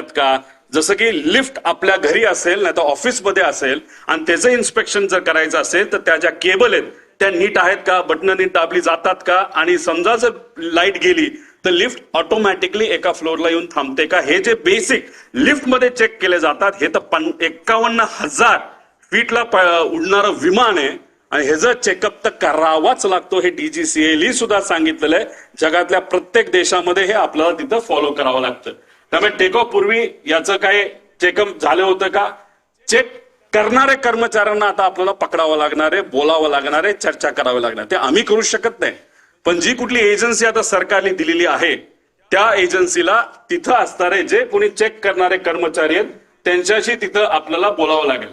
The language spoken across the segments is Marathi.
का, जसं की लिफ्ट आपल्या घरी असेल नाही तर ऑफिसमध्ये असेल आणि त्याचं इन्स्पेक्शन जर करायचं असेल तर त्या ज्या केबल आहेत त्या नीट आहेत का, बटन नीट दाबली जातात का, आणि समजा जर लाईट गेली तर लिफ्ट ऑटोमॅटिकली एका फ्लोअरला येऊन थांबते का, हे जे बेसिक लिफ्ट मध्ये चेक केले जातात. हे तर 51,000 फीटला उडणारं विमान आहे आणि ह्याचं चेकअप तर करावाच लागतो. हे DGCA सुद्धा सांगितलेलं आहे. जगातल्या प्रत्येक देशामध्ये हे आपल्याला तिथं फॉलो करावं लागतं. त्यामुळे टेक ऑफ पूर्वी याचं काय चेकअप झालं होतं का, चेक करणारे कर्मचाऱ्यांना आता आपल्याला पकडावं लागणार आहे, बोलावं लागणार आहे, चर्चा करावी लागणार. ते आम्ही करू शकत नाही, पण जी कुठली एजन्सी आता सरकारने दिलेली आहे त्या एजन्सीला तिथं असणारे जे कोणी चेक करणारे कर्मचारी आहेत त्यांच्याशी तिथं आपल्याला बोलावं लागेल.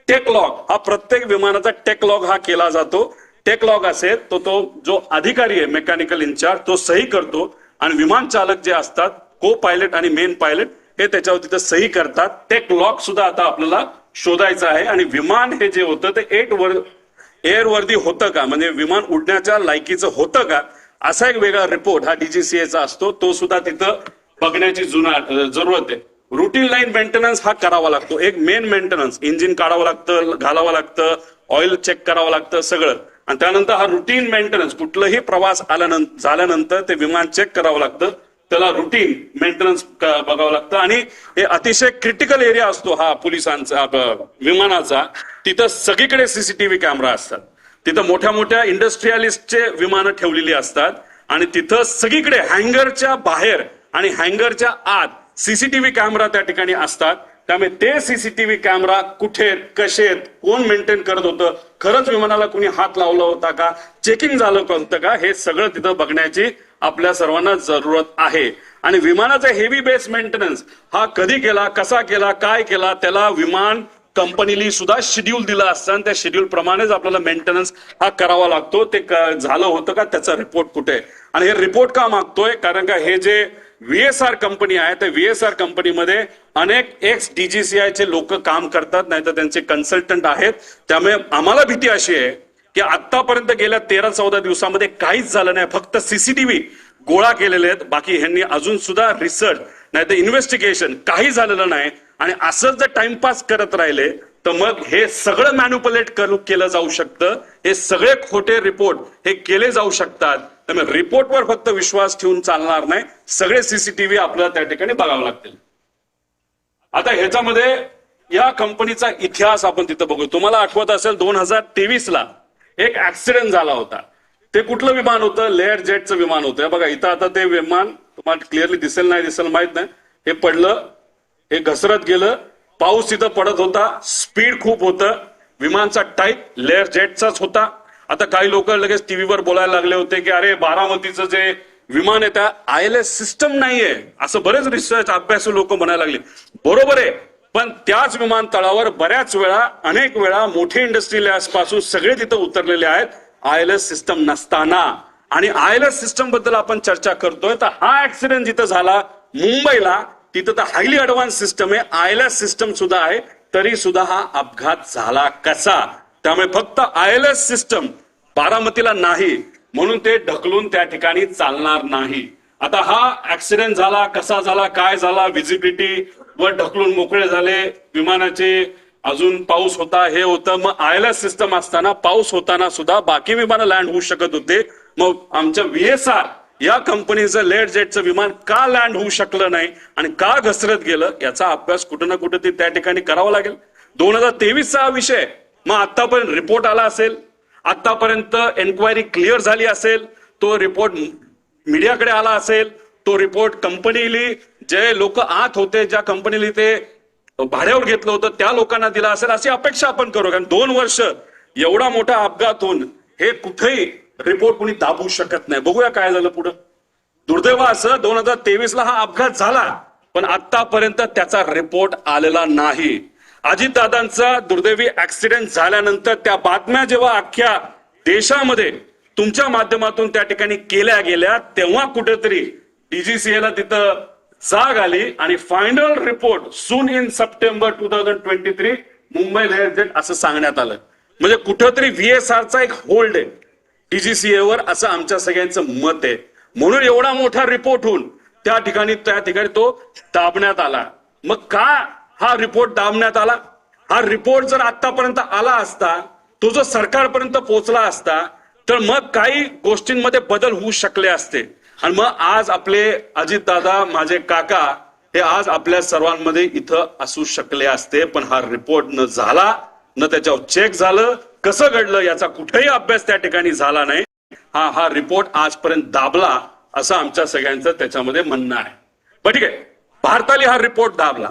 टेक लॉग हा प्रत्येक विमानाचा टेक लॉग हा केला जातो. टेक लॉग असेल तो जो अधिकारी आहे मेकॅनिकल इन्चार्ज तो सही करतो आणि विमान चालक जे असतात को पायलट आणि मेन पायलट हे त्याच्यावर तिथं सही करतात. टेक लॉग सुद्धा आता आपल्याला शोधायचं आहे. आणि विमान हे जे होतं ते एअरवर्दी होतं का, म्हणजे विमान उडण्याच्या लायकीचं होतं का, असा एक वेगळा रिपोर्ट हा DGCAचा असतो. तो सुद्धा तिथं बघण्याची जरूरत आहे. रुटीन लाईन मेंटेनन्स हा करावा लागतो. एक मेन मेंटेनन्स, इंजिन काढावं लागतं, घालावं लागतं, ऑइल चेक करावं लागतं सगळं. आणि त्यानंतर हा रुटीन मेंटेनन्स, कुठलाही प्रवास झाल्यानंतर ते विमान चेक करावं लागतं, त्याला रुटीन मेंटेनन्स बघावं लागतं. आणि हे अतिशय क्रिटिकल एरिया असतो हा पोलिसांचा विमानाचा. तिथं सगळीकडे CCTV कॅमेरा असतात. तिथं मोठ्या मोठ्या इंडस्ट्रियलिस्टचे विमानं ठेवलेली असतात आणि तिथं सगळीकडे हँगरच्या बाहेर आणि हँगरच्या आत CCTV कॅमेरा त्या ठिकाणी असतात. त्यामुळे ते CCTV कॅमेरा कुठे आहेत, कसे आहेत, कोण मेंटेन करत होतं, खरंच विमानाला कोणी हात लावला होता का, चेकिंग झालं होतं का, हे सगळं तिथं बघण्याची आपल्या सर्वांना जरूरत आहे. आणि विमानाचा हेवी बेस मेंटेनन्स हा कधी केला, कसा केला, काय केला, त्याला विमान कंपनीला सुद्धा शेड्यूल दिला असतं आणि त्या शेड्यूल प्रमाणेच आपल्याला मेंटेनन्स हा करावा लागतो. ते झालं होतं का, त्याचा रिपोर्ट कुठे. आणि हे रिपोर्ट का मागतोय, कारण का हे जे VSR कंपनी आहे त्या VSR कंपनीमध्ये अनेक एक्स DGCAचे लोक काम करतात, नाही तर त्यांचे कन्सल्टंट आहेत. त्यामुळे आम्हाला भीती अशी आहे की आतापर्यंत गेल्या 13-14 दिवसामध्ये काहीच झालं नाही. फक्त CCTV गोळा केलेले आहेत, बाकी ह्यांनी अजून सुद्धा रिसर्च नाही तर इन्व्हेस्टिगेशन काही झालेलं नाही. आणि असंच जर टाइमपास करत राहिले तर मग हे सगळं मॅन्युपुलेट केलं जाऊ शकतं. हे सगळे खोटे रिपोर्ट हे केले जाऊ शकतात. त्यामुळे रिपोर्टवर फक्त विश्वास ठेवून चालणार नाही, सगळे CCTV आपल्याला त्या ठिकाणी बघावं लागतील. आता ह्याच्यामध्ये या कंपनीचा इतिहास आपण तिथं बघू. तुम्हाला आठवत असेल 2023ला एक ऍक्सिडेंट झाला होता. ते कुठलं विमान होतं, लेअर जेटचं विमान होतं. बघा इथं आता ते विमान तुम्हाला क्लिअरली दिसेल नाही दिसेल माहित नाही, हे पडलं, हे घसरत गेलं, पाऊस तिथं पडत होता, स्पीड खूप होतं, विमानचा टाईप लेअर जेटचाच होता. आता काही लोक लगेच टीव्हीवर बोलायला लागले होते की अरे बारामतीचं जे विमान आहे त्या ILS सिस्टम नाहीये, असं बरेच रिसर्च अभ्यासू लोक म्हणायला लागले. बरोबर आहे, पण त्याच विमानतळावर बऱ्याच वेळा अनेक वेळा मोठे इंडस्ट्रियल पासून सगळे तिथं उतरलेले आहेत ILS सिस्टम नसताना. आणि ILS सिस्टम बद्दल आपण चर्चा करतोय तर हा ऍक्सिडेंट जिथं झाला मुंबईला, तिथं तर हायली ऍडव्हान्स सिस्टम आहे, ILS सिस्टम सुद्धा आहे, तरी सुद्धा हा अपघात झाला कसा. त्यामुळे फक्त ILS सिस्टम बारामतीला नाही म्हणून ते ढकलून त्या ठिकाणी चालणार नाही. आता हा ऍक्सिडेंट झाला, कसा झाला, काय झाला, व्हिजिबिलिटी वर ढकलून मोकळे झाले विमानाचे, अजून पाऊस होता, हे होतं. मग ILS सिस्टम असताना पाऊस होताना सुद्धा बाकी विमानं लँड होऊ शकत होते. मग आमच्या VSR या कंपनीचं लेअर जेटचं विमान का लँड होऊ शकलं नाही आणि का घसरत गेलं याचा अभ्यास कुठं ना कुठं त्या ठिकाणी करावा लागेल. 2023चा विषय, मग आतापर्यंत रिपोर्ट आला असेल, आतापर्यंत एन्क्वायरी क्लिअर झाली असेल, तो रिपोर्ट मीडियाकडे आला असेल, तो रिपोर्ट कंपनीली जे लोक आत होते, ज्या कंपनीला ते भाड्यावर घेतलं होतं त्या लोकांना दिला असेल अशी अपेक्षा आपण करू. कारण 2 वर्ष एवढा मोठा अपघात होऊन हे कुठेही रिपोर्ट कोणी दाबू शकत नाही. बघूया काय झालं पुढे. दुर्दैव असं 2023ला हा अपघात झाला पण आतापर्यंत त्याचा रिपोर्ट आलेला नाही. अजितदादांचा दुर्दैवी ऍक्सिडेंट झाल्यानंतर त्या बातम्या जेव्हा अख्ख्या देशामध्ये तुमच्या माध्यमातून त्या ठिकाणी केल्या गेल्या तेव्हा कुठेतरी DGCAला तिथं जाग आली आणि final report soon in September 2023 Mumbai layer jet असं सांगण्यात आलं. म्हणजे कुठेतरी VSRचा एक होल्ड आहे DGCAवर असं आमच्या सगळ्यांचं मत आहे. म्हणून एवढा मोठा रिपोर्ट होऊन त्या ठिकाणी तो दाबण्यात आला. मग का हा रिपोर्ट दाबण्यात आला? हा रिपोर्ट जर आतापर्यंत आला असता, तो जर सरकारपर्यंत पोहोचला असता, तर मग काही गोष्टींमध्ये बदल होऊ शकले असते. आणि मग आज आपले अजितदादा, माझे काका, हे आज आपल्या सर्वांमध्ये इथं असू शकले असते. पण हा रिपोर्ट न झाला, न त्याच्यावर चेक झालं, कसं घडलं याचा कुठेही अभ्यास त्या ठिकाणी झाला नाही. हा रिपोर्ट आजपर्यंत दाबला असं आमच्या सगळ्यांचं त्याच्यामध्ये म्हणणं आहे. पण ठीक आहे, भारताने हा रिपोर्ट दाबला.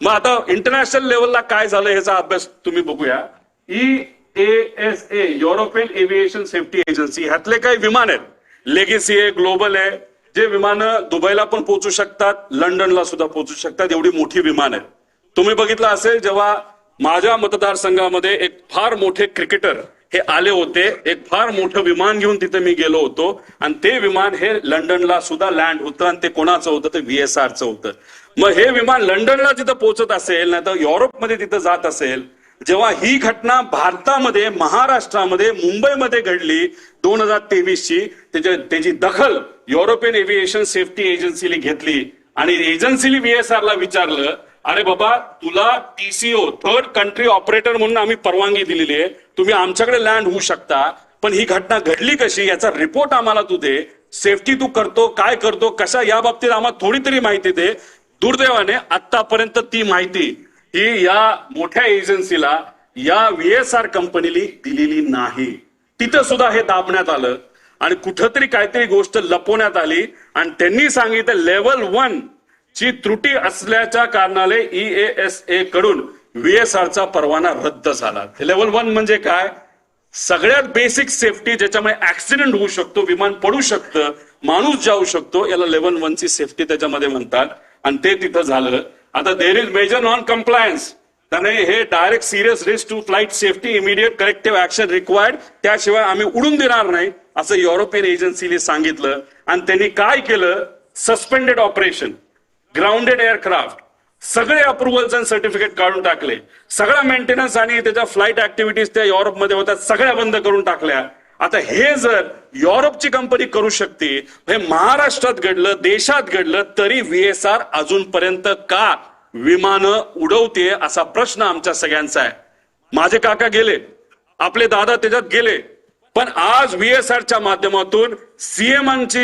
मग आता इंटरनॅशनल लेवलला काय झालं याचा अभ्यास तुम्ही बघूया. EASA, European aviation safety agency, ह्यातले काही विमान आहेत, लेगेसी आहे, ग्लोबल आहे, जे विमानं दुबईला पण पोहोचू शकतात, लंडनला सुद्धा पोहोचू शकतात, एवढी मोठी विमान आहेत. तुम्ही बघितलं असेल, जेव्हा माझ्या मतदारसंघामध्ये एक फार मोठे क्रिकेटर हे आले होते, एक फार मोठं विमान घेऊन तिथे मी गेलो होतो, आणि ते विमान हे लंडनला सुद्धा लँड होतं, आणि ते कोणाचं होतं? ते VSRचं होतं. मग हे विमान लंडनला तिथं पोहोचत असेल, नाही तर युरोपमध्ये तिथं जात असेल, जेव्हा ही घटना भारतामध्ये, महाराष्ट्रामध्ये, मुंबईमध्ये घडली 2023ची, त्याची दखल युरोपियन एव्हिएशन सेफ्टी एजन्सीने घेतली, आणि एजन्सीने VSRला विचारलं, अरे बाबा, तुला TCO, थर्ड कंट्री ऑपरेटर म्हणून आम्ही परवानगी दिलेली आहे, तुम्ही आमच्याकडे लँड होऊ शकता, पण ही घटना घडली कशी याचा रिपोर्ट आम्हाला तू दे, सेफ्टी तू करतो, काय करतो, कशा, या बाबतीत आम्हाला थोडी तरी माहिती दे. दुर्दैवाने आतापर्यंत ती माहिती ही या मोठ्या एजन्सीला, या VSR कंपनीला दिलेली नाही. तिथं सुद्धा हे दाबण्यात आलं, आणि कुठंतरी काहीतरी गोष्ट लपवण्यात आली, आणि त्यांनी सांगितलं लेवल 1 ची त्रुटी असल्याच्या कारणाने EASA कडून VSRचा परवाना रद्द झाला. लेवल 1 म्हणजे काय? सगळ्यात बेसिक सेफ्टी, ज्याच्यामुळे ऍक्सिडेंट होऊ शकतो, विमान पडू शकतं, माणूस जाऊ शकतो, याला लेवल 1 ची सेफ्टी त्याच्यामध्ये म्हणतात, आणि ते तिथं झालं. आता there is major non compliance, त्याने हे direct serious risk to flight safety, immediate corrective action required, त्याशिवाय आम्ही उडून देणार नाही असं युरोपियन एजन्सीने सांगितलं. आणि त्यांनी काय केलं? सस्पेंडेड ऑपरेशन, ग्राउंडेड एअरक्राफ्ट, सगळे अप्रुव्हल्स आणि सर्टिफिकेट काढून टाकले. सगळा मेंटेनन्स आणि त्याच्या फ्लाईट ऍक्टिव्हिटीज त्या युरोपमध्ये होत्या, सगळ्या बंद करून टाकल्या. आता हे जर युरोपची कंपनी करू शकते, हे महाराष्ट्रात घडलं, देशात घडलं, तरी VSR अजूनपर्यंत का विमानं उडवते असा प्रश्न आमच्या सगळ्यांचा आहे. माझे काका गेले, आपले दादा त्याच्यात गेले, पण आज VSRच्या माध्यमातून CMांची